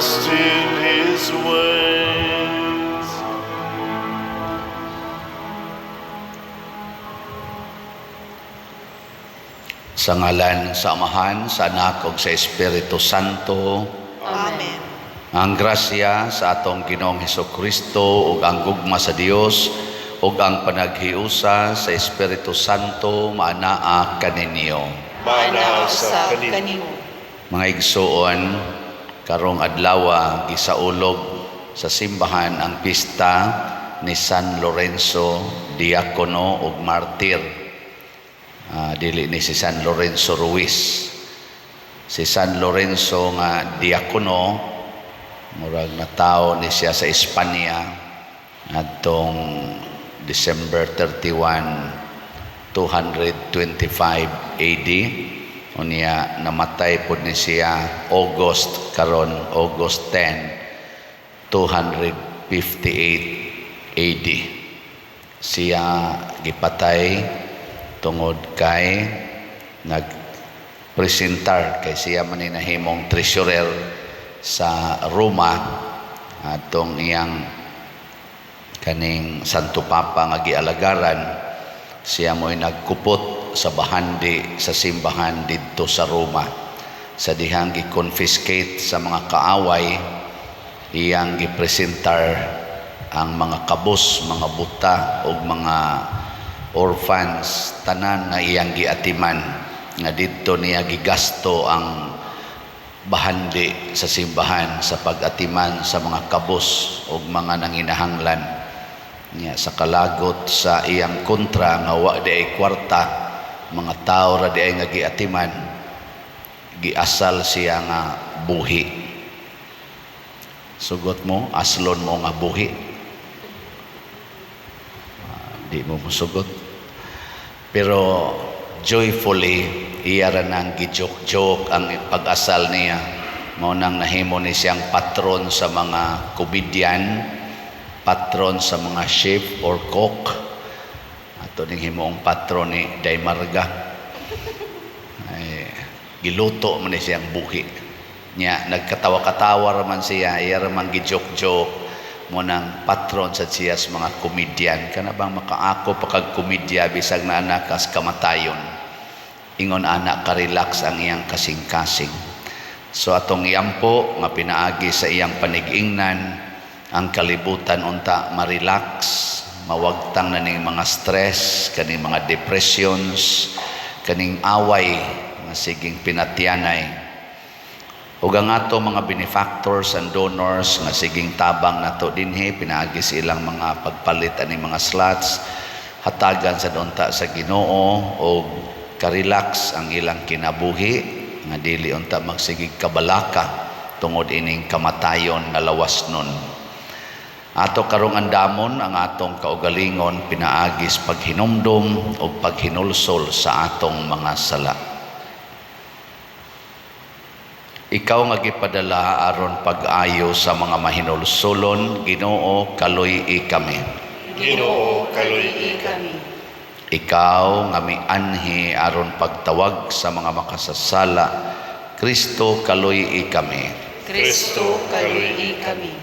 trust in His ways. Sa ngalan sa Amahan, sa Anak ug sa Espiritu Santo. Amen. Ang grasya sa atong Ginoong Hesukristo ug ang gugma sa Dios ug ang panaghiusa sa Espiritu Santo maanaa kaninyo. Mana sa kanino. kanimo. Mga igsuon, karong adlaw gisaulog sa simbahan ang pista ni San Lorenzo, diakono ug martir. Dili ni si San Lorenzo Ruiz. Si San Lorenzo nga diakono, murag na tao ni siya sa Espanya adtong December 31, 225 AD. Unya namatay pud ni siya August 10, 258 AD. Siya gipatay tungod kay nagpresentar kay siya man ni nahimong treasurer sa Roma atong iyang kaning Santo Papa nga gialagaran. Siya mo'y nagkupot sa bahandi sa simbahan didto sa Roma. Sa dihang gi-confiscate sa mga kaaway, iyang gipresentar ang mga kabus, mga buta ug mga orphans, tanan nga iyang giatiman nga didto niya gigasto ang bahandi sa simbahan sa pag-atiman sa mga kabus ug mga nanginahanglan. Nya sa kalagot sa iyang kontra nga wa diay kwarta, mga tao ra diay nga giatiman, giasal siya nga buhi. Sugot mo, aslon mo nga buhi. Di mo musugot. Pero joyfully, iya ra nang gijoke-joke ang pag-asal niya. Mao nang nahimo ni siyang patron sa mga comedian, patron sa mga chef or cook. Ato ning himong patron ni Daymarga. Ay giluto man ni siyang buhi. Nya nagkatawa-katawa ra man siya, iya ra man gijoke-joke. Mo nang patron sa siya sa mga komedyan. Kana bang makaako pa kag komedya bisag na anak kas kamatayon. Ingon anak ka-relax ang iyang kasing-kasing. So atong iyampo nga pinaagi sa iyang panigingnan ang kalibutan unta ma-relax, mawagtang na ning mga stress, kaning mga depressions, kaning away nga siging pinatyanay. Ug ang ato mga benefactors and donors nga siging tabang nato dinhi pinaagi silang mga pagpalit ani mga slots, hatagan sa unta sa Ginoo o ka-relax ang ilang kinabuhi nga dili unta magsigig kabalaka tungod ining kamatayon nga lawas nun. Ato karong andamon ang atong kaugalingon pinaagis paghinumdum o paghinulsol sa atong mga sala. Ikaw nga gipadala aron pag-ayo sa mga mahinulsolon, Ginoo kaluy-i kami. Ginoo kaluy-i kami. Ikaw nga mianhi aron pagtawag sa mga makasasala, Kristo kaluy-i kami. Kristo kaluy-i kami.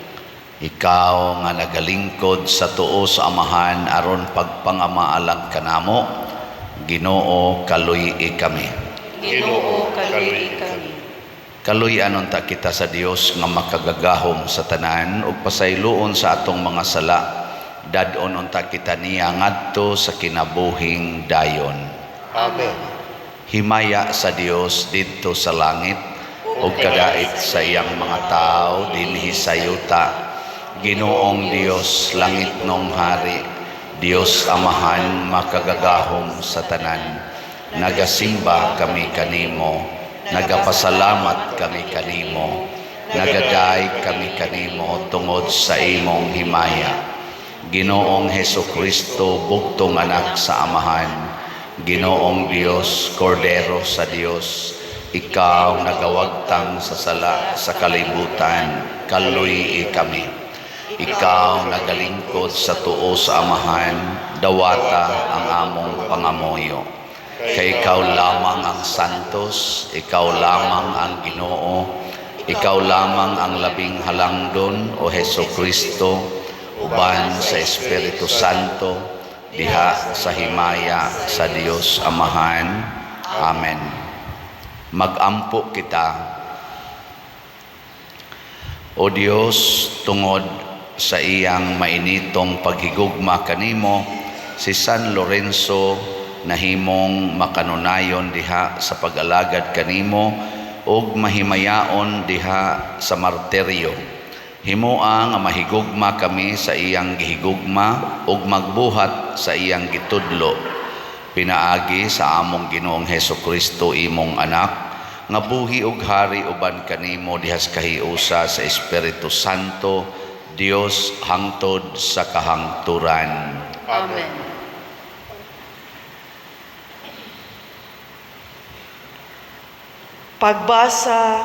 Ikaw nga nagalingkod sa tuo sa Amahan aron pagpangamaalang kanamo, Ginoo kaluy-i kami. Ginoo kaluy-i kami. Kaluy-an unta kita sa Dios nga makagagahom sa tanan ug pasayloon sa atong mga sala. Dadon unta kita niya ngadto sa kinabuhing dayon. Amen. Himaya sa Dios didto sa langit ug kadait sa iyang mga tao dinhi sa yuta. Ginoong Dios langit nong hari, Dios Amahan makagagahom sa tanan. Nagasimba kami kanimo. Nagapasalamat kami kanimo, nagaday kami kanimo tungod sa imong himaya. Ginoong Hesukristo, bugtong anak sa Amahan, Ginoong Dios, Kordero sa Dios, ikaw nagawagtang sa sala sa kalibutan, kaluy-i kami. Ikaw nagalingkod sa tuo sa Amahan, dawata ang among pangamoyo. Kay ikaw lamang ang santos, ikaw lamang ang Ginoo, Ikaw lamang ang labing halangdon, O Heso Kristo, uban sa Espiritu Santo, diha sa himaya sa Dios Amahan. Amen. Magampo kita. O Dios, tungod sa iyang mainitong paghigugma kanimo, si San Lorenzo nahimong makanunayon diha sa pag-alagad kanimo ug mahimayaon diha sa martiryo. Himuang nga mahigugma kami sa iyang gihigugma ug magbuhat sa iyang gitudlo. Pinaagi sa among Ginoong Hesukristo imong anak, nga buhi ug hari uban kanimo dihas kahiusa sa Espiritu Santo, Dios hangtod sa kahangturan. Amen. Pagbasa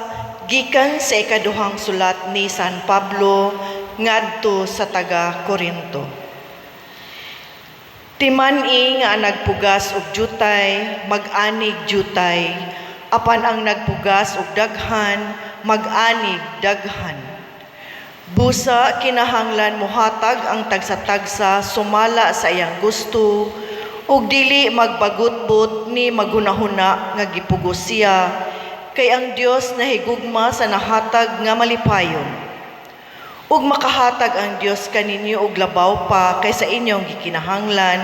gikan sa ikaduhang sulat ni San Pablo ngadto sa taga Corinto. Timani nga nagpugas og jutay, mag-anig jutay, apan ang nagpugas og daghan, mag-anig daghan. Busa kinahanglan mohatag ang tagsa-tagsa sumala sa iyang gusto, ug dili magbagutbot ni maghunahuna nga gipugos siya, kay ang Dios nahigugma sa nahatag nga malipayon. Ug makahatag ang Dios kaninyo og labaw pa kaysa inyong gikinahanglan,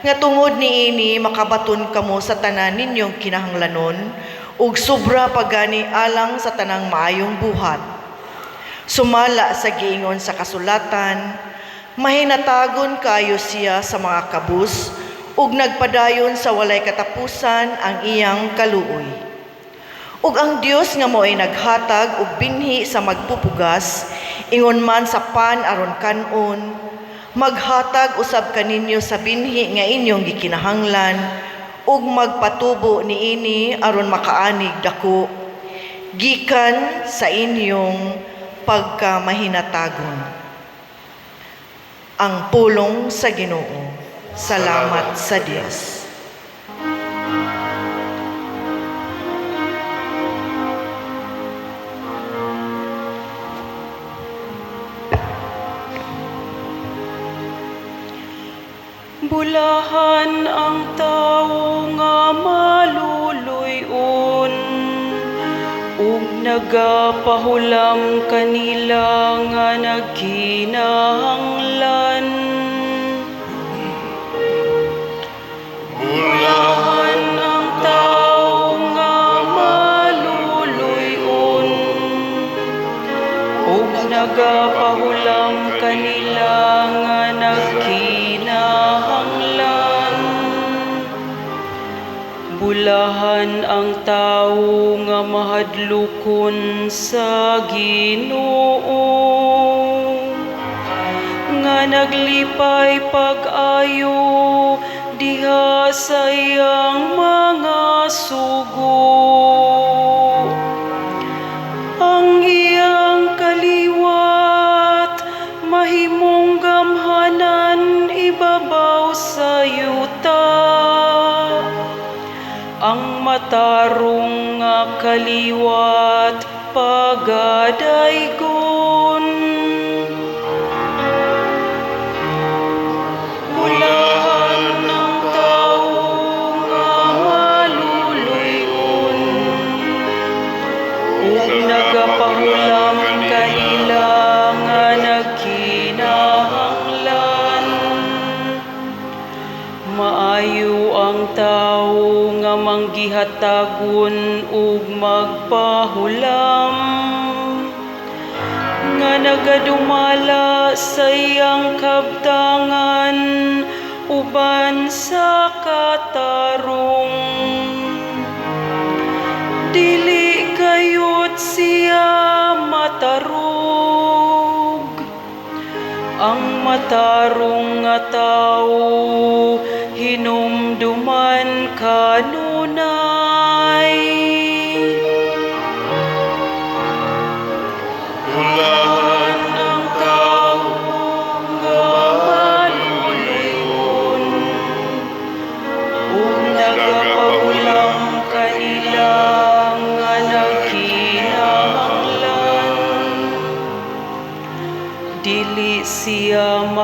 nga tungod niini makabaton kamo sa tanan ninyong kinahanglanon, ug sobra pagani alang sa tanang maayong buhat. Sumala sa giingon sa kasulatan, mahinatagon kayo siya sa mga kabus, ug nagpadayon sa walay katapusan ang iyang kaluoy. Ug ang Dios nga mo'y naghatag og binhi sa magpupugas, ingon man sa pan aron kanon, maghatag usab kaninyo sa binhi nga inyong gikinahanglan, ug magpatubo niini aron makaanig dako, gikan sa inyong pagkamahinatagon. Ang pulong sa Ginoo. Salamat sa Dios. Bulahan ang tao nga maluluyon, ug nagapahulam kanila nga nagkinahanglan. Bulahan ang tao nga maluluyon, ug nagapahulam kanila nga nagkinahanglan. Bulahan ang tao nga mahadlukon sa Ginoo, nga naglipay pag-ayo diha sa iyang mga sugo. Ang iyang kaliwat mahimong gamhanan ibabaw sa yuta. Ang matarong nga kaliwat pagadaygon. Bulahan ng tao nga maluluyon, ug nagapahulam kanila nga nagkinahanglan. Maayo ang tao nga manggihatagon ug magpahulam, nga nagadumala sa iyang kabtangan uban sa katarong. Dili gayud siya matarog, ang matarong nga tao hinumduman kanunay. Bulahan ang tao nga maluluyon, ug nagapahulam kanila nga nagkinahanglan.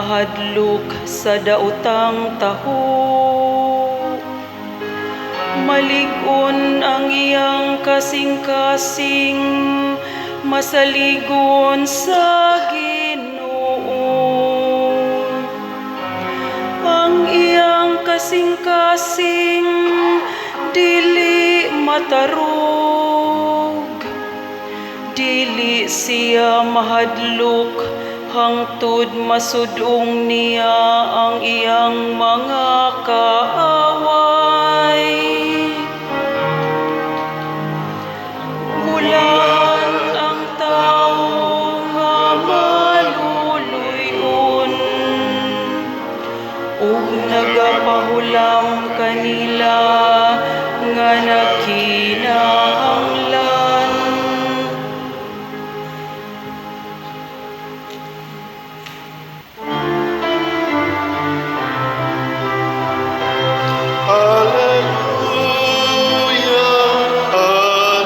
mahadlok sa daotang taho. Malig-on ang iyang kasing-kasing, masaligon sa Ginoo. Ang iyang kasing-kasing dili matarog, dili siya mahadlok hangtod masudong niya ang iyang mga kaaway. Bulan ang tao nga maluluyon, ug nagapahulam kanila nga nakinahanglan. Hallelujah, hallelujah.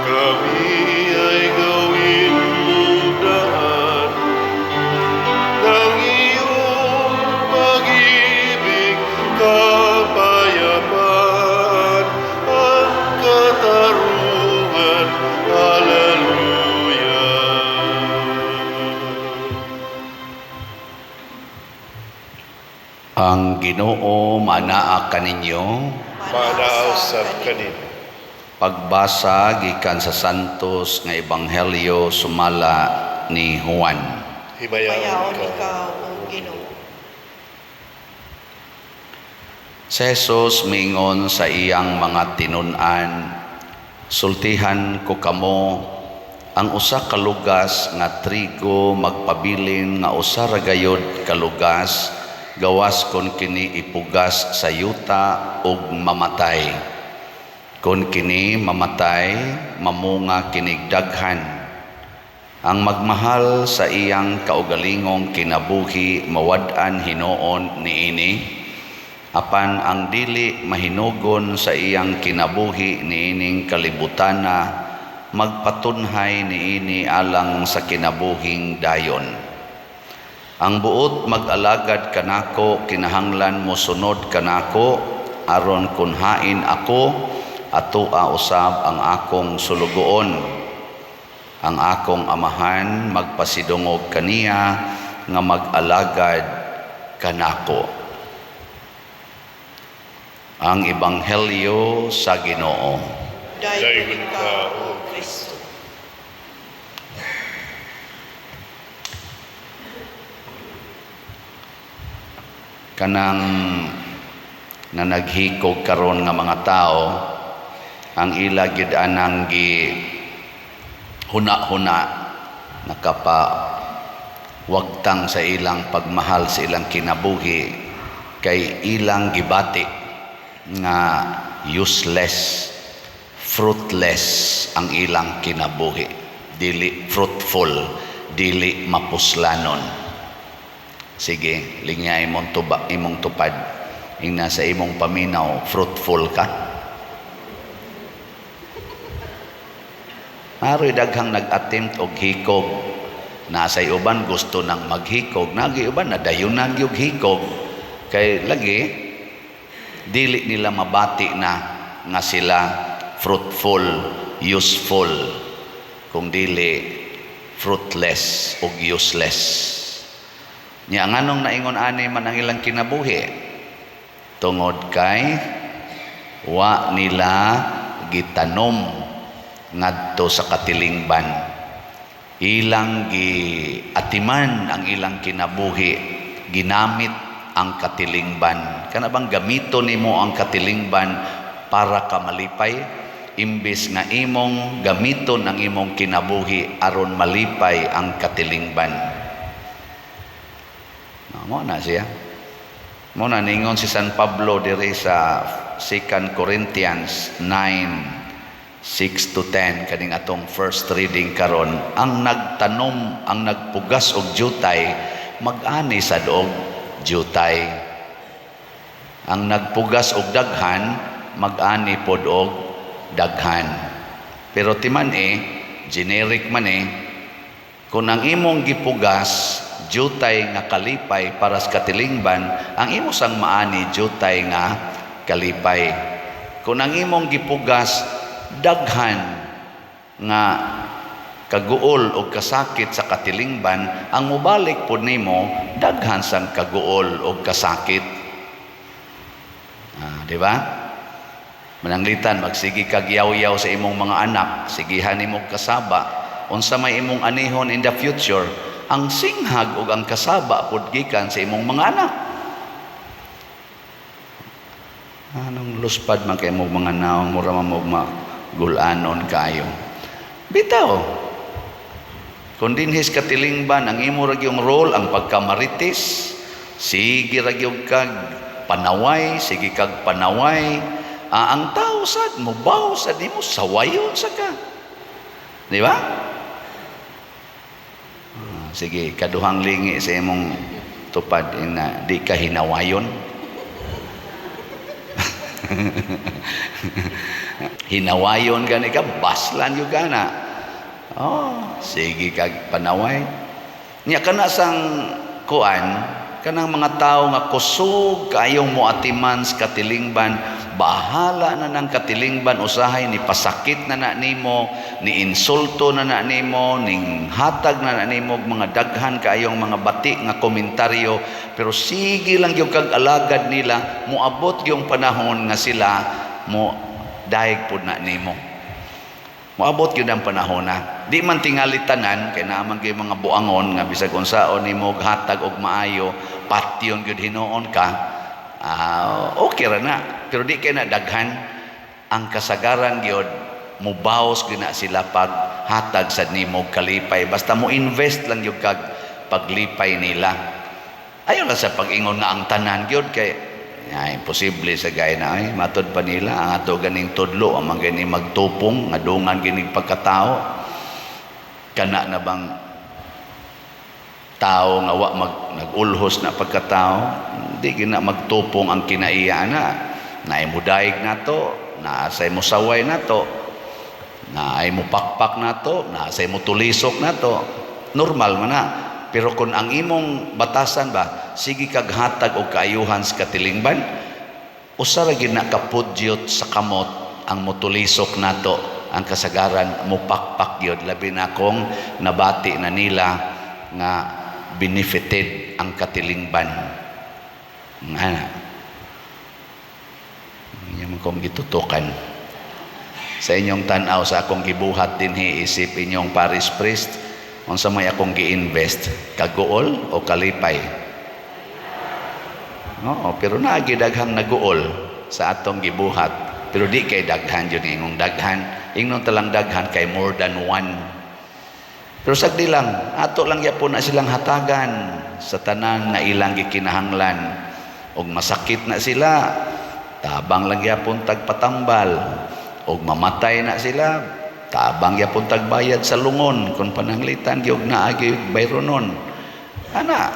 Kami ay gawin mong daan ng iyong pag-ibig, kapayapaan at katarungan. Hallelujah. Ang Ginoo manaa kaninyo. Manausap kanin. Pagbasa gikan sa Santos nga Ebanghelyo sumala ni Juan. Himayaon Payaon ka. ikaw, O Ginoo. Si Jesus mingon sa iyang mga tinun-an, sultihan ko kamo, ang usa ka lugas nga trigo magpabilin nga usa ra gayod ka lugas, gawas kon kini ipugas sa yuta ug mamatay. Kon kini mamatay, mamunga kinig daghan. Ang magmahal sa iyang kaugalingong kinabuhi mawad-an hinuon niini, apan ang dili mahinugon sa iyang kinabuhi niining kalibutana, magpatunhay niini alang sa kinabuhing dayon. Ang buot mag-alagad kanako, kinahanglan mo sunod kanako, aron kun hain ako, atoa usab ang akong sulugoon. Ang akong amahan magpasidungog kaniya nga mag-alagad kanako. Ang Ebanghelyo sa Ginoo. Dayon ka, O Kristo. Kanang na naghikog karon nga mga tao, ang ila gid anang gi huna-huna nakapa wagtang sa ilang pagmahal sa ilang kinabuhi, kay ilang gibati nga useless, fruitless ang ilang kinabuhi, dili fruitful, dili mapuslanon. Sige, linya imong tupad. Ing nasa imong paminaw, fruitful ka. Aroy daghang nag-attempt og hikog. Nasay uban gusto nang maghikog, nagi uban nadayon nagyog hikog. Kay lagi dili nila mabati na nga sila fruitful, useful, kung dili fruitless ug useless. Nya nganong naingon ani man ang ilang kinabuhi, tungod kay wa nila gitanom ngadto sa katilingban. Ilang giatiman ang ilang kinabuhi, ginamit ang katilingban. Kana bang gamito nimo ang katilingban para ka malipay, imbis nga imong gamiton ang imong kinabuhi aron malipay ang katilingban. Mo na siya. Mo na ningon si San Pablo diri sa 2 Corinthians 9:6-10 kaning atong first reading karon. Ang nagtanom, ang nagpugas og jutay, mag-ani sa doog jutay. Ang nagpugas og daghan, mag-ani pod og daghan. Pero timan generic man Kung ang imong gipugas jutay nga kalipay para sa katilingban, ang imo sang maani jutay nga kalipay. Kung ang imong gipugas daghan nga kaguol o kasakit sa katilingban, ang mubalik po nimo daghan sang kaguol o kasakit. Di ba? Mananglitan, magsigi kag yaw-yaw sa imong mga anak, sigihan imong kasaba. Unsa may imong anihon in the future, ang singhag o ang kasaba pod gikan sa imong mga anak. Anong luspad man kay imong mga naong mura man magulanon kayo. Bitaw. Kung dinhis katilingban, ang imo ra gyung role ang pagkamarites, sige ra gyud kag panaway, sige kag panaway. Ang tao sad mo baw sad nimo sawayon sa ka. Di ba? Sige, kaduhang lingi sa imong tupad na di ka hinawayon. Hinawayon gani ka, baslan yung gana. Sige kag panaway. Nya kana sang kuan, kanang mga tao nga kusog kayong muatiman sa katilingban, bahala na ng katilingban usahay ni pasakit na nimo, ni insulto na nimo, ning hatag na nimo mga daghan kayong mga bati nga komentaryo, pero sige lang yung kag alagad nila, muabot yung panahon nga sila mo daig pud na nimo. Moabot yun ang panahon na. Di man tingali tanan, kaya naman kayo mga buangon, nga bisag unsaon ni mo hatag og maayo, patyon yun hinoon ka, okay ra na. Pero di kayo na daghan, ang kasagaran yun, mubaos yun na sila pag hatag sa nimo kalipay. Basta mo invest lang yung kag paglipay nila. Ayaw lang sa pag-ingon nga ang tanan yun, kay imposible sa gaya na ay matod pa nila ang ato ganing tudlo ang mga ganing magtupong nga dungan gining pagkatao kana na bang tao nga wa nagulhos na pagkatao di gina magtupong ang kinaiya na naay mo daig nato naasay mo saway nato naay mo pakpak nato naasay mo tulisok nato normal man na. Pero kung ang imong batasan ba, sige kag hatag o kaayuhan sa katilingban, usara gid na kapudyot sa kamot ang mutulisok nato, ang kasagaran mupakpak yun. Labi na kung nabati na nila nga benefited ang katilingban. Hindi mo kong gitutukan. Sa inyong tanaw, sa akong gibuhat din isip inyong parish priest, unsa may akong gi-invest, kaguol o kalipay? Oo, pero naagi daghang naguol sa atong gibuhat, pero di kay daghan yun ingong daghan, ingnon talang daghan kay more than one. Pero sagdi lang, ato lang yapon na silang hatagan sa tanan na ilang gikinahanglan, og masakit na sila, tabang lang yapon tagpatambal, og mamatay na sila, tabang yapon tagbayad sa lungon kung pananglitan gyud naagi bayronon ana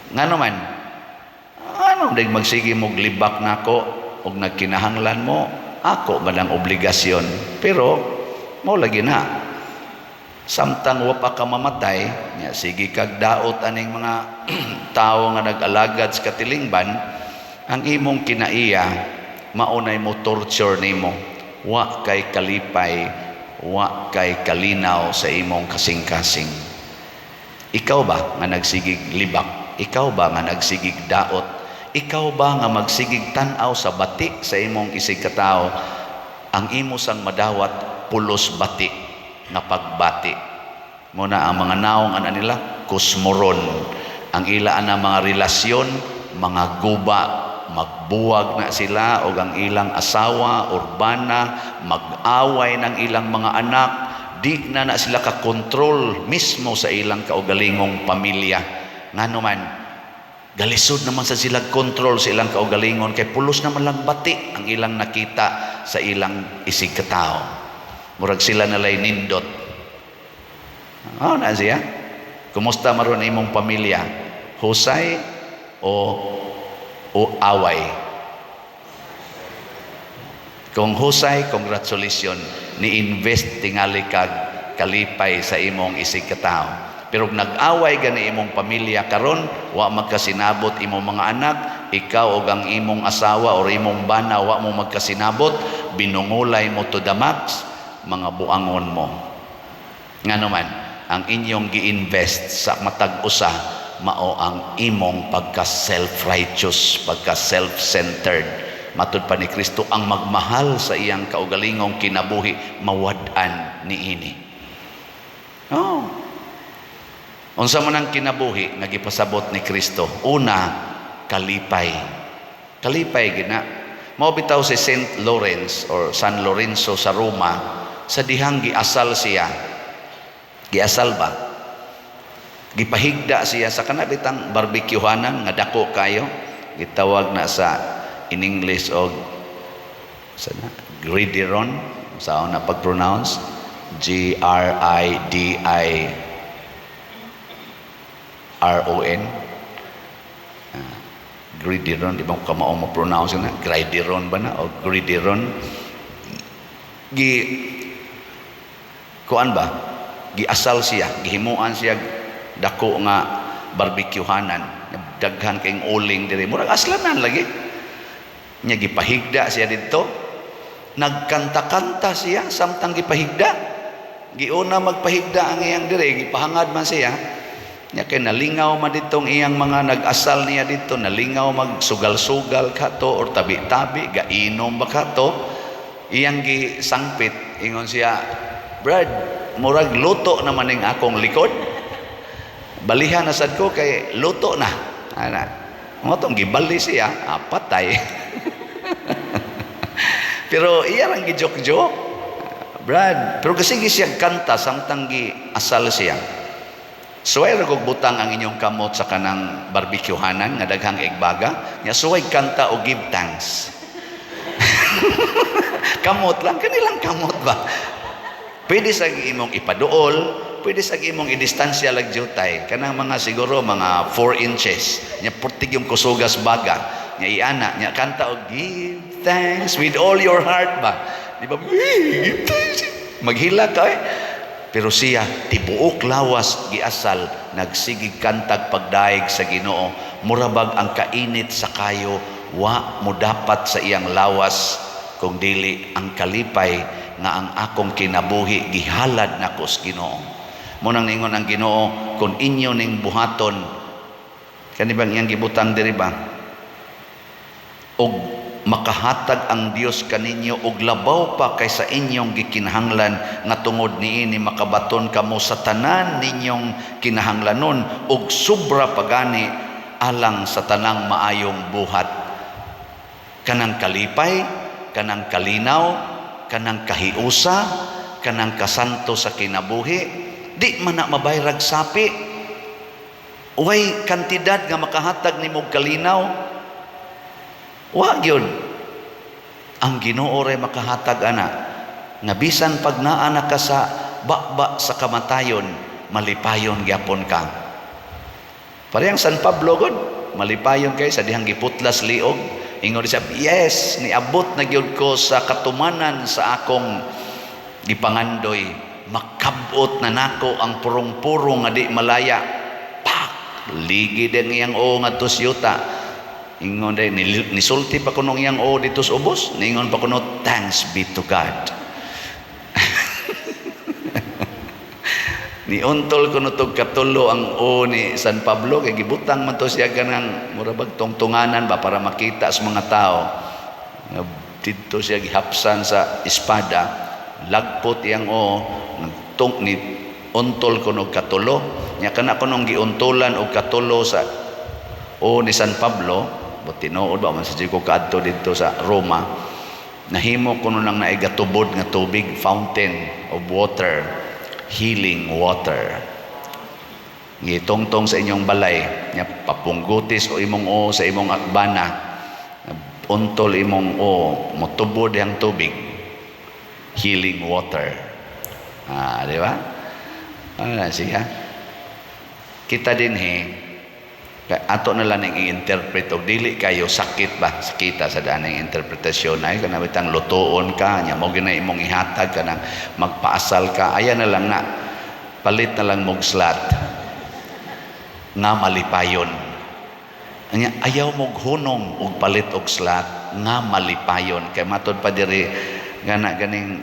ngano man ano dig magsige mog libak nako og nagkinahanglan mo ako man ang obligasyon pero mo lagi na samtang wa pa ka mamatay nya sige kag daot aning mga tao nga nag-alagad sa katilingban ang imong kinaiya maunay mo torture nimo. Wa kay kalipay, wa kay kalinaw sa imong kasing-kasing. Ikaw ba nga nagsigig libak? Ikaw ba nga nagsigig daot? Ikaw ba nga magsigig tan-aw sa bati sa imong isig katao? Ang imo sang madawat pulos bati nga pagbati. Muna ang mga naong ana nila kusmoron. Ang ila ana mga relasyon, mga guba, magbuwag na sila o ang ilang asawa, urbana, mag-away ng ilang mga anak, di na sila kakontrol mismo sa ilang kaugalingong pamilya. Nga naman, galisod naman sa sila kontrol sa ilang kaugalingon, kay pulos naman lang bati ang ilang nakita sa ilang isig katao. Murag sila nalay nindot. Na siya? Kumusta maron imong pamilya? Husay o away? Kung husay, congratulations, ni-invest tingali kag kalipay sa imong isig katao. Pero nag-away gani imong pamilya karon, wa magkasinabot imong mga anak, ikaw og ang imong asawa or imong bana wa mo magkasinabot, binungulay mo to the max, mga buangon mo. Nga naman, ang inyong gi-invest sa matag usa mao ang imong pagka self-righteous, pagka self-centered. Matud pa ni Kristo, ang magmahal sa iyang kaugalingong kinabuhi mawad-an niini. Oh. Unsa man ang kinabuhi nga gipasabot ni Kristo? Una, kalipay. Kalipay gina. Mao bitaw si Saint Lawrence or San Lorenzo sa Roma, sa dihang giasal siya. Giasal ba? Gipahigda siya sa kanabitang barbecuehanan nga dako kayo. Gitawag na sa in English og gridiron. Sa na pag-pronounce? Gridiron. Gridiron, di ba ko kamaong mo-pronounce na? Gridiron ba na? O gridiron? Kuan ba? Giasal siya, gihimuan siya dako nga barbecuehanan. Daghan kayong uling diri. Murag aslanan lagi. Nya gipahigda siya dito. Nagkanta-kanta siya samtang gipahigda. Giuna magpahigda ang iyang diri, gipahangad man siya. Nya kay nalingaw man ditong iyang mga nag-asal niya dito, nalingaw magsugal-sugal kato or tabi-tabi, gainom ba kato. Iyang gisangpit, ingon siya, "Brad, murag luto naman ning akong likod. Balihan na sad ko kay luto na." Ana, mo tong gibali siya, patay. Pero iya lang gijok-jok. Brad, pero kasi siya kanta samtang giasal siya. Suway ragog butang ang inyong kamot sa kanang barbecuehanan nga daghang igbaga. Nya suway kanta o give thanks. Kamot lang, kanilang kamot ba? Pwede sa imong ipaduol, pwede sa imong idistansya lag jutay. Kanang mga siguro mga 4 inches. Nya putig yung kusugas baga. Nya iana, nya kanta o give thanks with all your heart ba? Di ba? Give thanks. Maghila ka eh. Pero siya, tibuok lawas giasal, nagsigig kantag pagdaig sa Ginoo, murabag ang kainit sa kayo, wa mo dapat sa iyang lawas, kung dili ang kalipay nga ang akong kinabuhi, gihalad na ko sa Ginoo. Munang ningon ang Ginoo, kung inyo ning buhaton, kanibang iyang gibutang diri ba? Og makahatag ang Dios kaninyo og labaw pa kaysa inyong gikinahanglan nga tungod niini makabaton kamo sa tanan ninyong kinahanglanon og sobra pagani alang sa tanang maayong buhat. Kanang kalipay, kanang kalinaw, kanang kahiusa, kanang kasanto sa kinabuhi, di man na mabayrag sapi. Uway kantidad nga makahatag nimog kalinaw. Wag yun. Ang Ginoo ray makahatag ana nga bisan pag naa na ka sa bakba sa kamatayon, malipayon gyapon ka. Parehang San Pablo gud, malipayon kay sa dihang giputlas liog. Ingon siya, yes, niabot na gyud ko sa katumanan sa akong gipangandoy. Makabot na nako ang purong-purong nga di malaya. Pak! Ligi din iyang ngadto sa yuta. Ingon day nisulti pa kuno iyang dito sa ubos, ningon pa kuno thanks be to God. Niuntol kuno tog katulo ang ni San Pablo kay gibutang man to siya kanang murabag tungtunganan ba para makita sa mga tao. Dito siya gihapsan sa espada, lagpot iyang nagtung ni untol kuno katulo, nya kana kunong giuntulan og katulo sa ni San Pablo. Tinuod ba man sa ko kaadto dito sa Roma, nahimo kuno nang naigatubod nga tubig, fountain of water, healing water. Gitongtong sa inyong balay, nya papunggutis o imong sa imong akbana, untol imong motubod ang tubig, healing water. Di ba? Siya. Kita din ato na lang ang i-interpret og dili kayo sakit ba sakita sa daan ng interpretasyon ay kanang bitang lutuon ka nya mo ginay imong ihatag kanang magpaasal ka aya na lang na palit na lang mog slot nga malipayon nya ayaw mog hunong og palit og slot nga malipayon kay matod pa diri ganing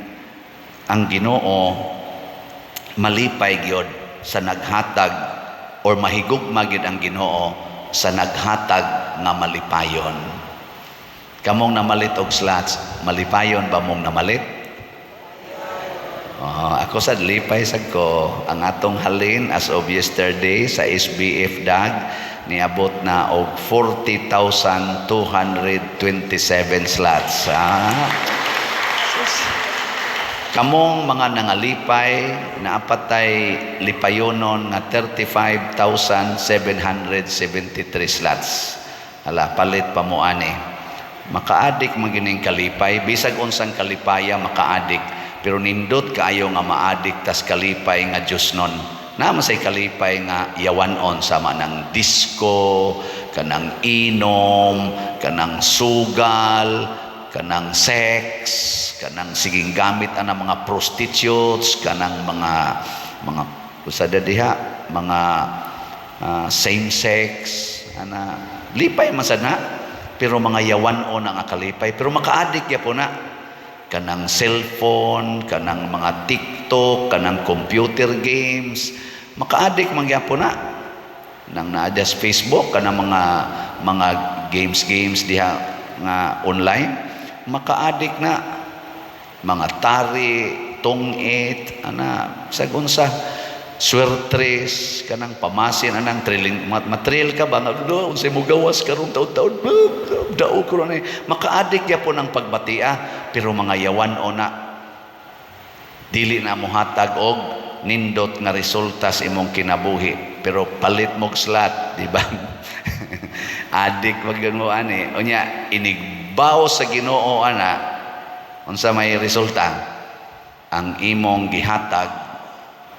ang Ginoo malipay gyud sa naghatag or mahigugma gyud ang Ginoo sa naghatag nga malipayon. Kamong namalit og slots, malipayon ba mong namalit? Ako sad lipay sad ko ang atong halin as of yesterday sa SBF DAG niabot na og 40,227 slots. Kamong mga nangalipay na apatay lipayonon nga 35,773 slots. Hala, palit pa mo ani. Makaadik magining kalipay, bisag unsang kalipaya makaadik, pero nindot kaayo nga maadik tas kalipay nga Dios nun. Naman say kalipay nga yawanon sama ng disco, kanang inom, kanang sugal, kanang sex, kanang siging gamit ana mga prostitutes, kanang mga usada diha, mga same sex, ana lipay man sana, pero mga yawanon ang kalipay, pero makaadik ya po na kanang cellphone, kanang mga TikTok, kanang computer games, makaadik man gyapon na nang naa sa Facebook kanang mga games diha nga online. Makaadik na mga tari, tungit, ana sagunsa swertres kanang pamasin anang thrilling material ka ba nga unsay mo gawas karon taud-taud dao ko ni makaadik gyapon ang pagbatia pero mga yawan ona dili na mo hatag og nindot nga resulta sa imong kinabuhi pero palit mog slot di ba adik wag mo ani unya inigbaw sa Ginoo ana unsa may resulta ang imong gihatag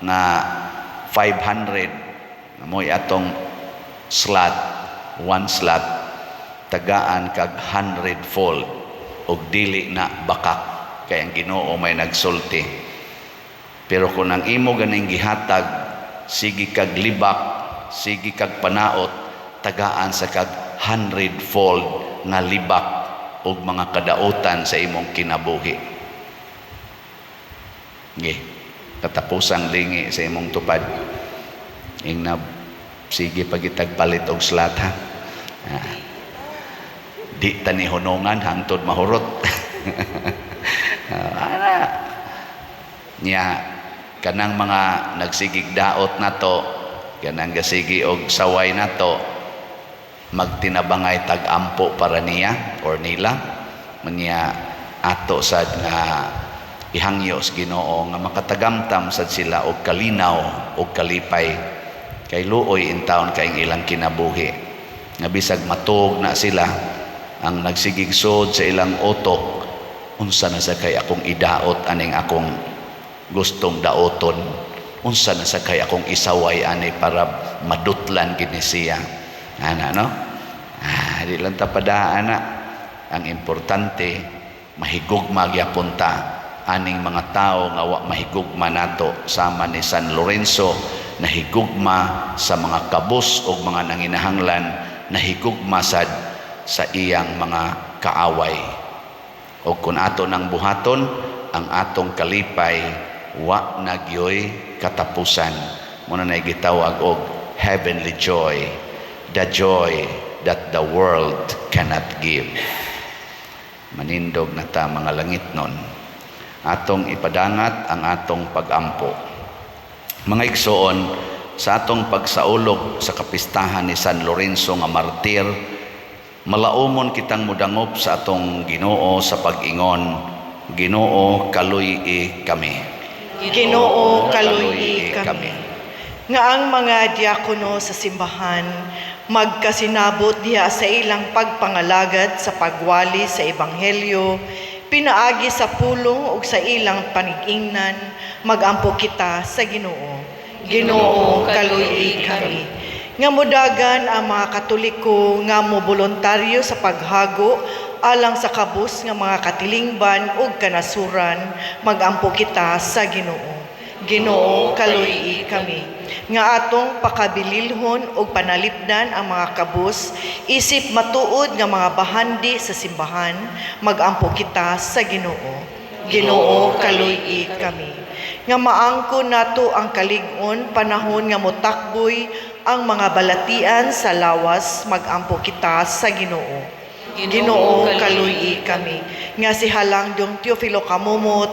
na 500 moy atong slot one slot tagaan kag 100-fold og dili na bakak kay ang Ginoo may nagsulti pero kung ang imo ganing gihatag sige kag libak sige kag panaot tagaan sa kag 100-fold nga libak og mga kadautan sa imong kinabuhi nggih katapusang lingi sa imong tupad ingna sige pagitagpalit og slot ha di tani hunongan hangtod mahurot ana nya kanang mga nagsigig daot nato kanang gasigi og saway nato magtinabangay tag-ampo para niya or nila manya ato sad nga ihangyos Ginoo nga makatagamtam sad sila og kalinaw og kalipay kay luoy in taon kay ilang kinabuhi nga bisag matug na sila ang nagsigigsod sa ilang utok unsa na sa kay akong idaot aning akong gustong daoton unsa na sa kay akong isaway ani para madutlan gini siya ana no di lang tapadaan na ang importante mahigugma gyapon ta aning mga tao nga wa mahigugma nato sama ni San Lorenzo nahigugma sa mga kabus o mga nanginahanglan nahigugma sad sa iyang mga kaaway o kung ato nang buhaton ang atong kalipay wa nagyoy katapusan muna na gitawag og heavenly joy the joy that the world cannot give manindog na ta mga langit nun atong ipadangat ang atong pag-ampo. Mga igsoon, sa atong pagsaulog sa kapistahan ni San Lorenzo nga martir, malaumon kitang mudangop sa atong Ginoo sa pag-ingon, Ginoo kaluy-i kami. Ginoo kaluy-i kami. Nga ang mga diakono sa simbahan magkasinabot diha sa ilang pagpangalagad sa pagwali sa ebanghelyo pinaagi sa pulong ug sa ilang panigingnan magampo kita sa Ginoo. Ginoo kaluy-i kami. Nga modagan ang mga Katoliko nga mo voluntaryo sa paghago alang sa kabus nga mga katilingban ug kanasuran, magampo kita sa Ginoo. Ginoo, kaluyi kami. Nga atong pakabililhon ug panalipdan ang mga kabus, isip matuod nga mga bahandi sa simbahan, magampo kita sa Ginoo. Ginoo, kaluyi kami. Nga maangko nato ang kalig-on panahon nga motakboy ang mga balatian sa lawas, magampo kita sa Ginoo. Ginoo, kaluyi kami. Nga si Halangdong Teofilo Kamumot,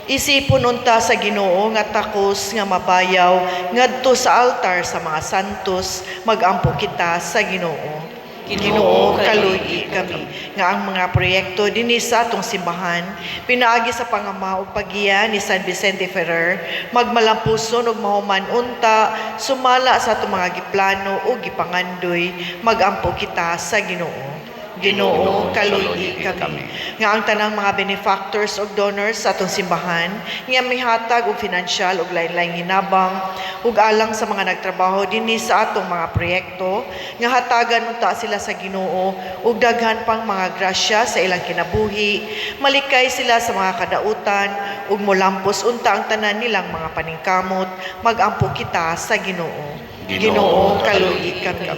isipon unta sa Ginoo nga takos nga mabayaw ngadto sa altar sa mga santos, magampo kita sa Ginoo. Ginoo, kaluyi kami. Nga ang mga proyekto dinhi sa atong simbahan, pinaagi sa pangama ug paggiya ni San Vicente Ferrer, magmalampuson ug mahuman unta, sumala sa atong mga giplano ug gipangandoy, magampo kita sa Ginoo. Ginoo, kaluyi kami. Nga ang tanang mga benefactors ug donors sa atong simbahan, nga mihatag og financial ug lain-laing hinabang ug alang sa mga nagtrabaho dinhi sa atong mga proyekto, nga hatagan unta sila sa Ginoo ug daghan pang mga grasya sa ilang kinabuhi, malikay sila sa mga kadautan ug molampos unta ang tanan nilang mga paningkamot, magampo kita sa Ginoo. Ginoo, kaluyi kami.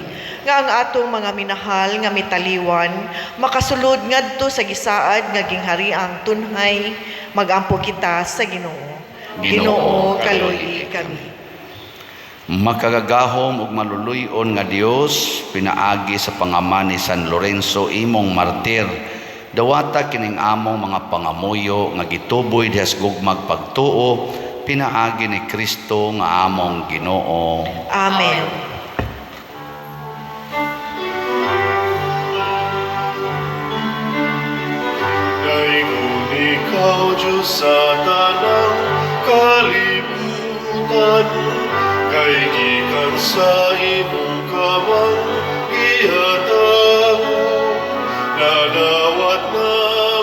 Nga ang atong mga minahal nga mitaliwan, makasulod ngadto sa gisaad nga ginghariang tunhay, magampo kita sa Ginoo. Ginoo, kaluyi kami. Makagagahom ug maluluyon nga Dios, pinaagi sa pangaman ni San Lorenzo imong martir, dawata kining among mga pangamuyo nga gituboy dihas gugmag pagtuo, pinaagi ni Kristo nga among Ginoo. Amen. Daingon ikaw, Diyos sa tanang kalibutan, kay gikan sa imong kamang gihatabo, nadawat na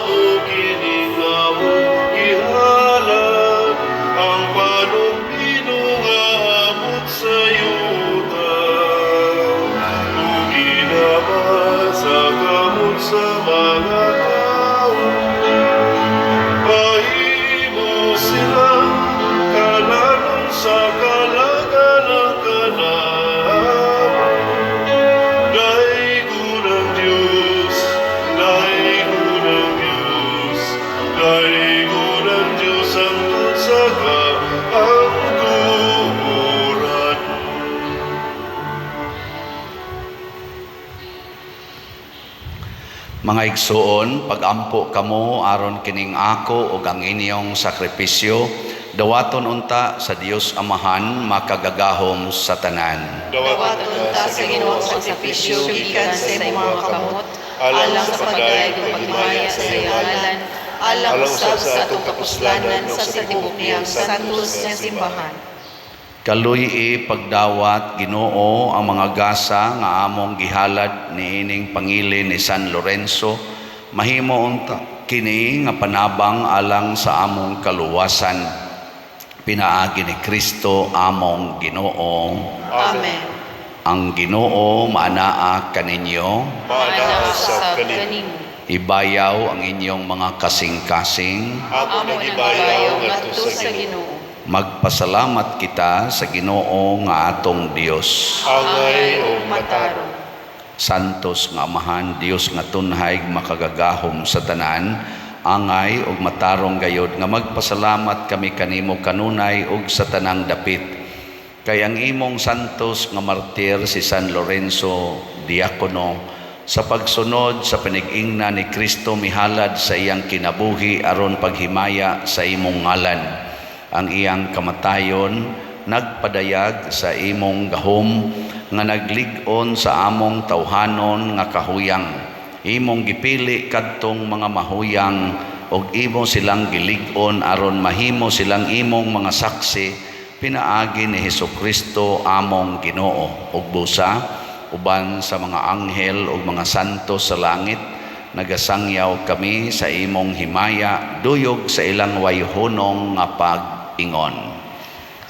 mo kining among gihalan, ang panumpino nga amot sa yuta, ug ginaba sa kamot sa mga tao. Pahimo sila kalanon sa kalaganakanaan. Daigod ang Diyos, daigod ang Diyos, daigod ang Diyos ang tunsaka ang turan. Mga igsoon, pagampo kamo aron kining ako ug ang inyong sakripisyo, dawaton unta sa Dios Amahan makagagahom sa tanan. Dawaton unta sa Ginoo sa sakripisyo gikan sa imong mga kamot, alang sa pagdayeg ug paghimaya sa iyang ngalan, alang usab sa atong kapuslanan sa tibok niyang santos nga simbahan. Kaluyi pagdawat Ginoo ang mga gasa nga among gihalad niining pangili ni San Lorenzo, mahimo unta kini nga panabang alang sa among kaluwasan, pinaagi ni Kristo among Ginoo. Amen. Ang Ginoo maanaa kaninyo, Manasab kanimo. ibayaw ang inyong mga kasing-kasing, Ako Amo nagibayaw nagbayaw ngadto sa Ginoo. Ginoo. magpasalamat kita sa Ginoo nga atong Dios. Angay o matarong. Santos nga Amahan, Dios nga tunhay makagagahom sa tanan, angay ug matarong gayod nga magpasalamat kami kanimo kanunay ug sa tanang dapit. Kay ang imong santos nga martir si San Lorenzo Diakono, sa pagsunod sa pinag-ingna ni Kristo mihalad sa iyang kinabuhi aron paghimaya sa imong ngalan. Ang iyang kamatayon nagpadayag sa imong gahom nga naglig-on sa among tawhanon nga kahuyang. Imong gipili kadtong mga mahuyang ug imo silang gilig-on aron mahimo silang imong mga saksi, pinaagi ni Hesukristo among Ginoo. Ug busa uban sa mga anghel ug mga santos sa langit, nagasangyaw kami sa imong himaya, duyog sa ilang wayhunong nga pag-ingon.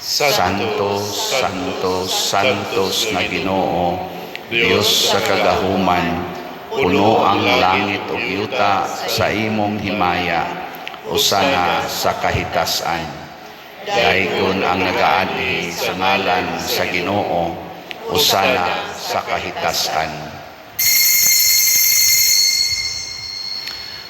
Santos, Santos, Santos nga Ginoo, Dios sa kagahuman, puno ang langit ug yuta sa imong himaya, usana sa kahitasan. Daigon ang nagaani sa ngalan sa Ginoo, usana sa kahitasan.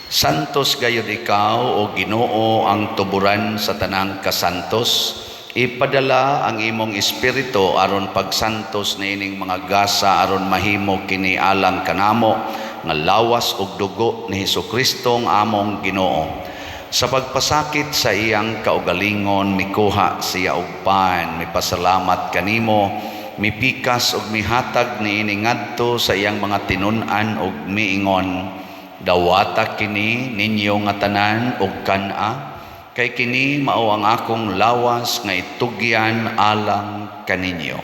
Santos gayud ikaw o Ginoo ang tuburan sa tanang kasantos. Ipadala ang imong espiritu aron pagsantos niining mga gasa aron mahimo kini alang kanamo nga lawas ug dugo ni Hesukristo ang among Ginoo. Sa pagpasakit sa iyang kaugalingon mikuha siya og pan, mipasalamat kanimo, mipikas ug mihatag niini ngadto sa iyang mga tinun-an ug miingon, dawata kini ninyo nga tanan ug kana, kay kini mao ang akong lawas nga itugyan alang kaninyo.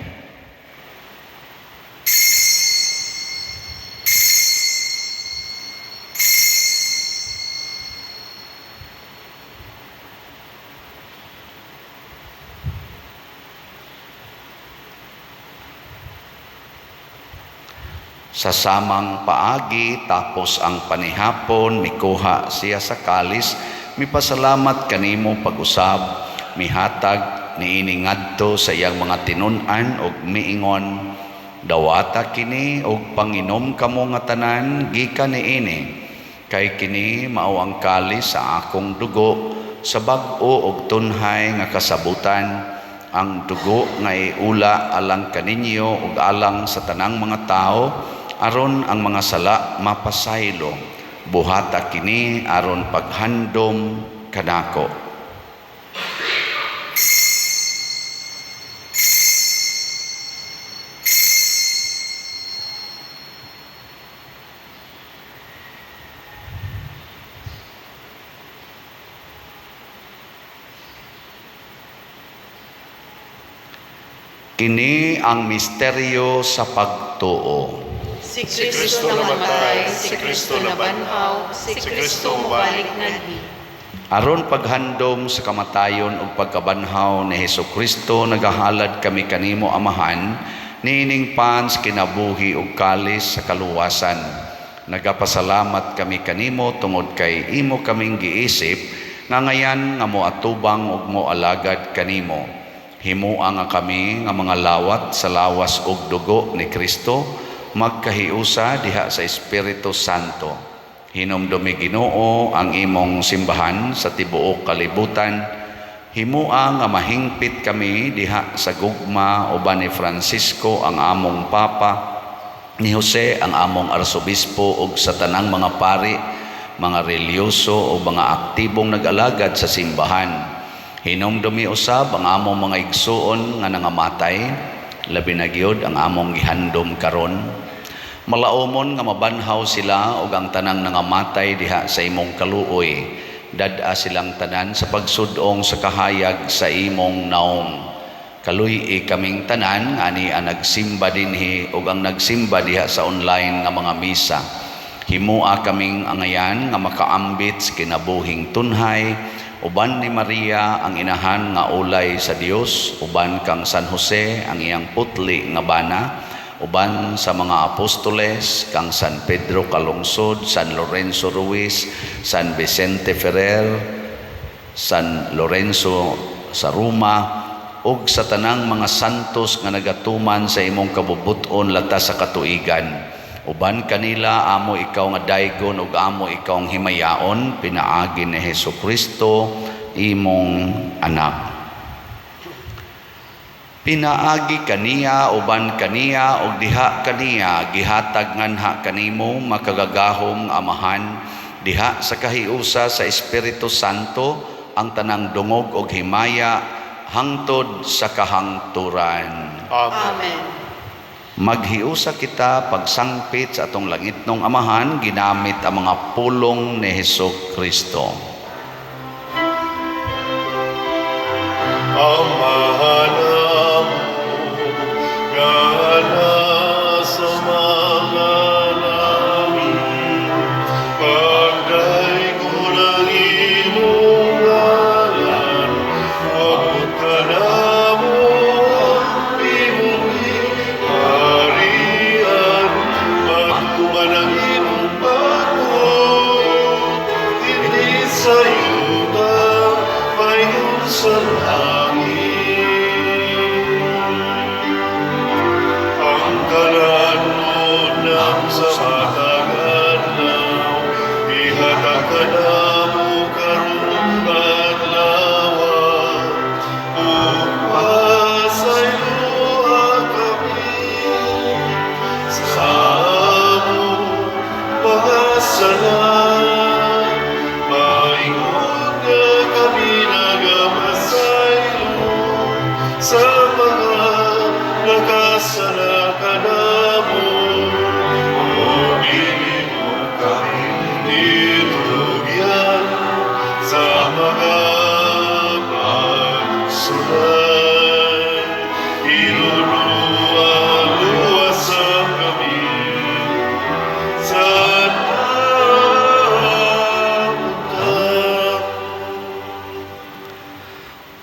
Sa samang paagi tapos ang panihapon mikuha siya sa kalis, mipasalamat kanimo pag-usab, mihatag niini ngadto sa iyang mga tinun-an ug miingon, dawata kini ug panginom kamo nga tanan gikan niini, kay kini mao ang kalis sa akong dugo sa bag-o ug tunhay nga kasabutan, ang dugo nga iula alang kaninyo ug alang sa tanang mga tao, aron ang mga sala mapasaylo. Buhata kini aron paghandom kanako. Kini ang misteryo sa pagtuo. Si Si Kristo namatay, si Kristo nabanhaw, si Kristo mubalik naghi. Aron paghandom sa kamatayon ug pagkabanhaw ni Hesukristo, nagahalad kami kanimo Amahan, niining pan sa kinabuhi ug kalis sa kaluwasan. Nagapasalamat kami kanimo tungod kay imo kaming giisip nga ngayan nga moatubang ug moalagad kanimo. Himua nga kami nga mga lawat sa lawas ug dugo ni Kristo, magkahiusa diha sa Espiritu Santo. Hinumdumi Ginoo ang imong simbahan sa tibuok kalibutan. Himua nga mahingpit kami diha sa gugma uban ni Francisco ang among Papa, ni Jose ang among Arsobispo ug sa tanang mga pari, mga relyoso o mga aktibong nag-alagad sa simbahan. Hinumdumi usab ang among mga igsuon nga nangamatay, labi na gyud ang among gihandom karon. Malaumon nga mabanhaw sila ug ang tanang nangamatay diha sa imong kaluoy. Dad-a silang tanan sa pagsudong sa kahayag sa imong naong. Kaluy kaming tanan ani ang nagsimba dinhi ug ang nagsimba diha sa online nga mga misa. Himua kaming angayan nga makaambit sa kinabuhing tunhay, uban ni Maria ang inahan nga ulay sa Dios, uban kang San Jose ang iyang putli nga bana, uban sa mga apostoles kang San Pedro Calungsod, San Lorenzo Ruiz, San Vicente Ferrer, San Lorenzo sa Roma, ug sa tanang mga santos nga nagatuman sa imong kabubuton latas sa katuigan. Uban kanila amo ikaw nga daygon ug amo ikaw ang himayaon, pinaagi ni Hesukristo imong anak. Pinaagi kaniya uban kaniya ug diha kaniya gihatag nganha kanimo makagagahom Amahan, diha sa kahiusa sa Espiritu Santo ang tanang dungog ug himaya hangtod sa kahangturan. Amen. Maghiusa kita pagsangpit sa atong langitnong Amahan ginamit ang mga pulong ni Hesukristo. Amahan gana sa mga namin, pagdaygon ang imong ngalan, abot ka na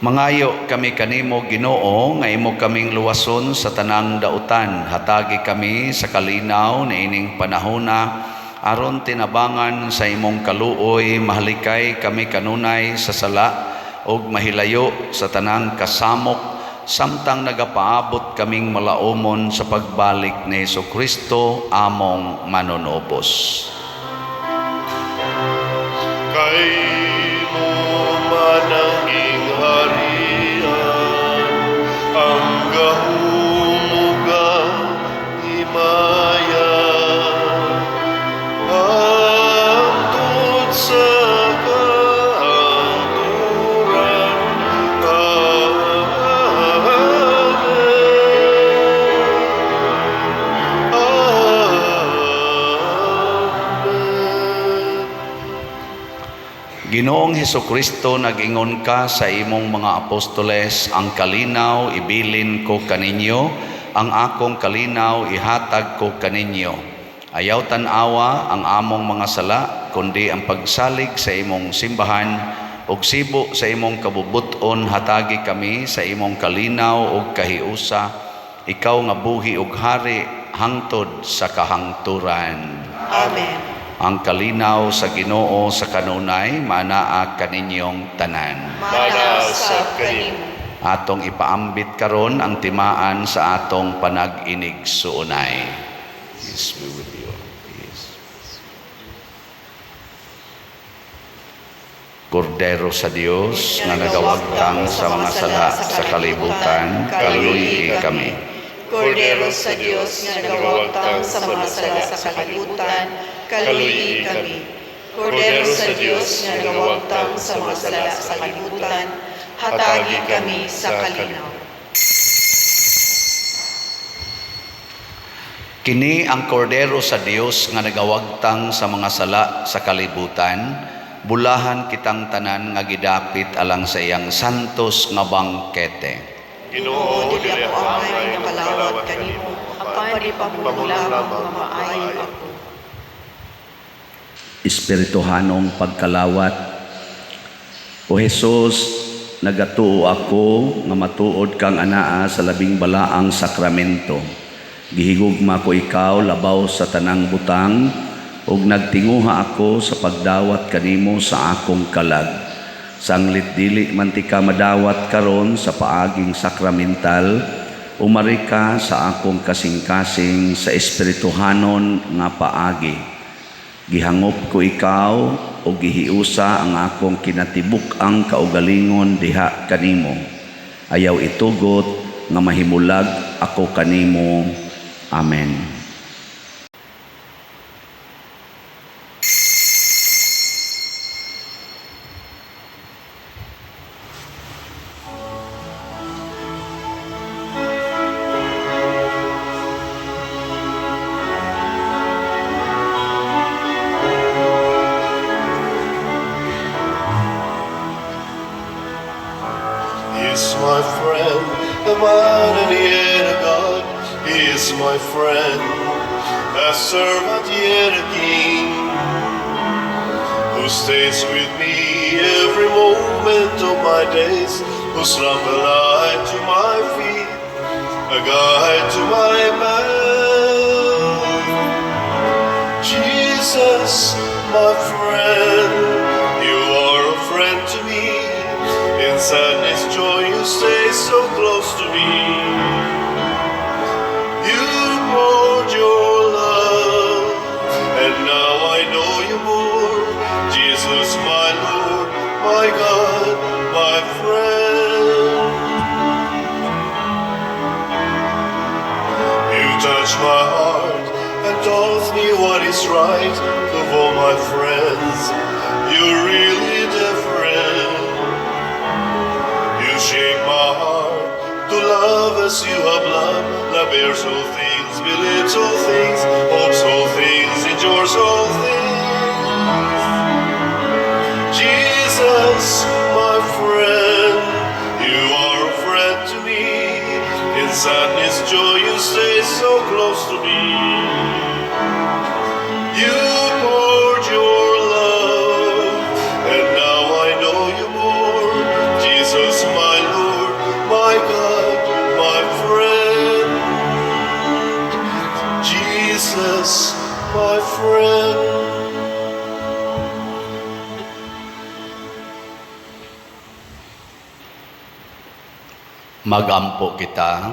Mangayo kami kanimo Ginoo nga imo kaming luwason sa tanang dautan. Hatagi kami sa kalinaw na ining panahona aron tinabangan sa imong kaluoy. Mahalikay kami kanunay sa sala ug mahilayo sa tanang kasamok samtang nagapaabot kaming malaumon sa pagbalik ni Jesucristo among manunobos. Kay mo mananging harian, ang gahumuga himaya, hangtod sa katuran. Ginoong Hesukristo, nag-ingon ka sa imong mga apostoles, ang kalinaw ibilin ko kaninyo, ang akong kalinaw ihatag ko kaninyo. Ayaw tanawa ang among mga sala, kundi ang pagsalig sa imong simbahan, ug sibo sa imong kabubuton hatagi kami sa imong kalinaw ug kahiusa, ikaw nga buhi ug hari hangtod sa kahangturan. Amen. Ang kalinaw sa Ginoo sa kanunay manaa kaninyong tanan. Mana sa kanimo. Atong ipaambit karon ang timaan sa atong panag-inig suunay. Peace be with you. Peace. Kordero sa Dios nga nagawagtang sa mga sala sa kalibutan, kaluyi kami. Kordero sa Dios nga nagawagtang sa mga sala sa kalibutan, kaluyi kami. Kordero sa Dios nga nagawagtang sa mga sala sa kalibutan, hatagi kami sa kalinaw. Kini ang kordero sa Dios nga nagawagtang sa mga sala sa kalibutan, bulahan kitang tanan nga gidapit alang sa iyang santos nga bangkete. Ginoo, dili ako angay nga kalawat kanimo, apan ipamula lamang maayo ako. Espirituhanong pagkalawat. O Jesus, nagatuo ako nga matuod kang anaa sa labing balaang sakramento. Gihigugma ko ikaw labaw sa tanang butang, ug nagtinguha ako sa pagdawat kanimo sa akong kalag. Sanglit dili man ti ka madawat karon sa paaging sakramental, umari ka sa akong kasing-kasing sa espirituhanon nga paagi. Gihangop ko ikaw o gihiusa ang akong kinatibuk-ang kaugalingon diha kanimo. Ayaw itugot nga mahimulag ako kanimo. Amen. He is my friend, a man and yet a God. He is my friend, a servant yet a king, who stays with me every moment of my days, whose lamp a light to my feet, a guide to my path. Jesus, my friend, you are a friend to me. In sadness, joy, you stay so close to me. You poured your love, and now I know you more. Jesus, my Lord, my God, my friend. You touch my heart and told me what is right. Of all my friends, you're really different. You shape my heart to love as you have loved. Love bears all things, believes all things, hopes all things, endures all things. Jesus, my friend, you are a friend to me. In sadness, joy, you stay so close to me. You poured your love, and now I know you more. Jesus, my Magampo kita.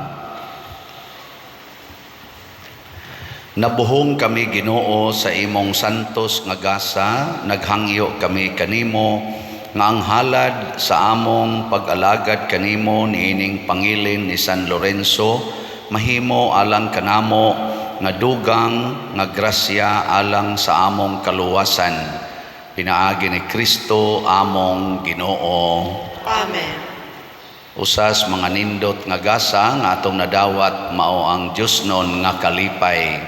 Nabuhong kami Ginoo sa imong santos nga gasa, naghangyo kami kanimo nga ang halad sa among pag-alagad kanimo niining pangilin ni San Lorenzo mahimo alang kanamo nga dugang nga grasya alang sa among kaluwasan. Pinaagi ni Kristo among Ginoo. Amen. Usas mga nindot nga gasa nga atong nadawat mao ang Dios non nga kalipay,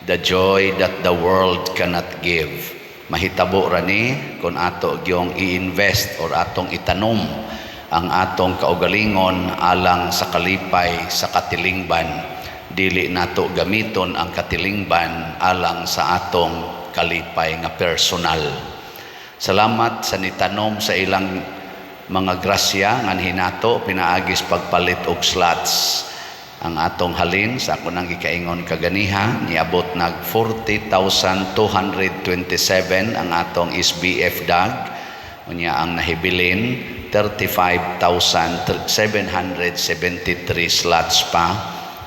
the joy that the world cannot give. Mahitabo rani kung ato gyung i-invest or atong itanom ang atong kaugalingon alang sa kalipay sa katilingban. Dili nato gamiton ang katilingban alang sa atong kalipay nga personal. Salamat sa nitanom sa ilang mga grasya nga hinato pinaagis pagpalit og slots. Ang atong halin sa ako nang gikaingon kaganiha niabot nag 40,227 ang atong SBF dag, unya ang nahibilin 35,773 slots pa,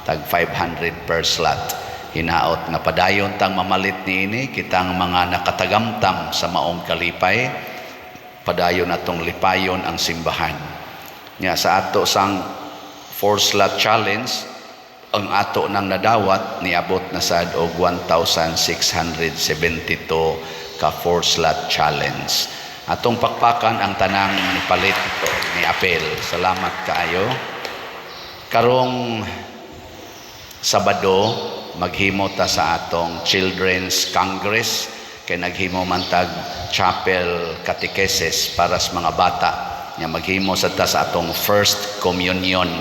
tag 500 per slot. Hinaot nga padayon tang mamalit niini kitang mga nakatagamtam sa maong kalipay, padayon natong lipayon ang simbahan. Nya sa ato sang 4-slot challenge, ang ato nang nadawat niabot na sad og 1,672 ka 4-slot challenge. Atong pakpakan ang tanang nipalit ni Apel. Salamat kaayo. Karong Sabado maghimo ta sa atong Children's Congress kay naghimo man tag chapel catechesis para sa mga bata. Nya maghimo sa ta sa atong first communion.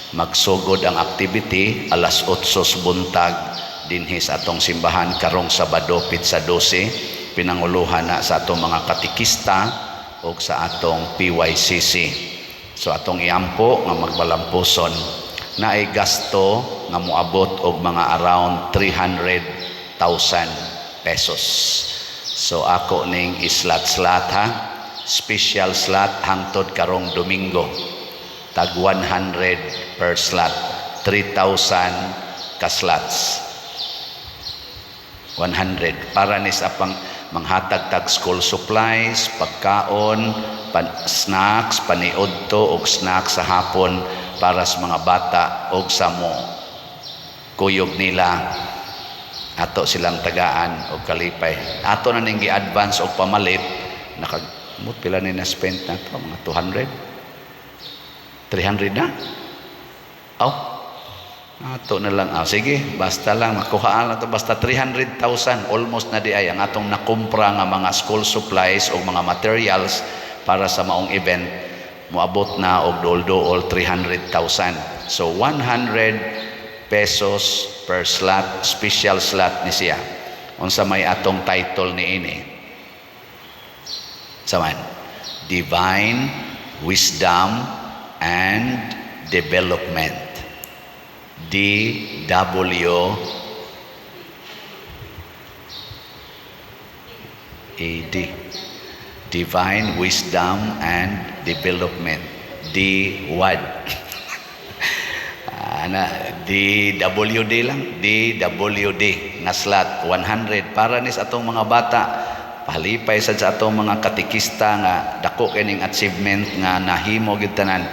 Magsugod ang activity alas 8 sa buntag dinhi sa atong simbahan karong Sabado pitsa 12, pinanguluhan na sa atong mga katikista o sa atong PYCC. So atong iampo nga magbalampuson naay gasto nga moabot og mga around 300,000 pesos. So ako ning islat-slat ha, special slot hangtod karong Domingo. Tag 100 per slot, 3,000 ka slots. 100 para ni sa pang manghatag tag school supplies, pagkaon, snacks, paniudto og snacks sa hapon para sa mga bata og sa mo kuyog nila ato silang tagaan og kalipay. Ato na ning gi-advance og pamalit nakagmut pila ni na spend na to, mga 200 300 na? Ato na lang. Sige, basta lang. Makuhaan lang to. Basta 300,000. Almost na di ay ang atong nakumpra nga mga school supplies o mga materials para sa maong event. Moabot na og dool-dool 300,000. So, 100 pesos per slot. Special slot ni siya. Unsa may atong title ni ini. Saman? Divine Wisdom and Development. DWAD. Divine Wisdom and Development. DWAD. DWD lang. DWD na slot 100 para nis atong mga bata. Palipay sa atong mga katikista nga dako kining achievement nga nahimo gyud tanan.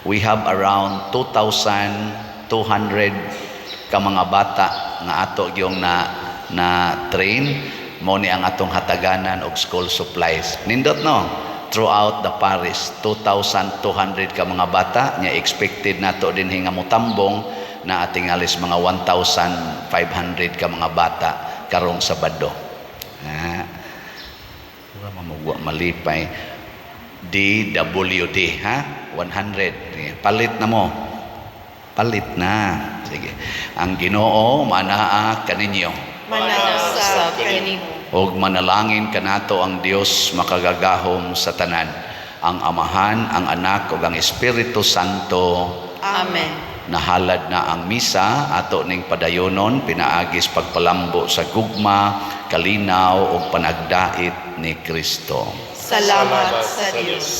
We have around 2,200 ka mga bata nga ato gyung na train mo ni ang atong hataganan og school supplies. Nindot no, throughout the parish 2,200 ka mga bata nya expected nato dinhi nga motambong na ating alis mga 1,500 ka mga bata karong Sabado. Mamugwa malipay. DWD ha, 100. Palit na mo. Palit na. Sige. Ang Ginoo manaa kaninyo. Manasa kanimo. Og manalangin kanato ang Dios makagagahom sa tanan. Ang Amahan, ang Anak ug ang Espiritu Santo. Amen. Nahalad na ang misa ato ning padayonon pinaagis pagpalambo sa gugma, kalinaw ug panagdait ni Kristo. Salamat sa Dios.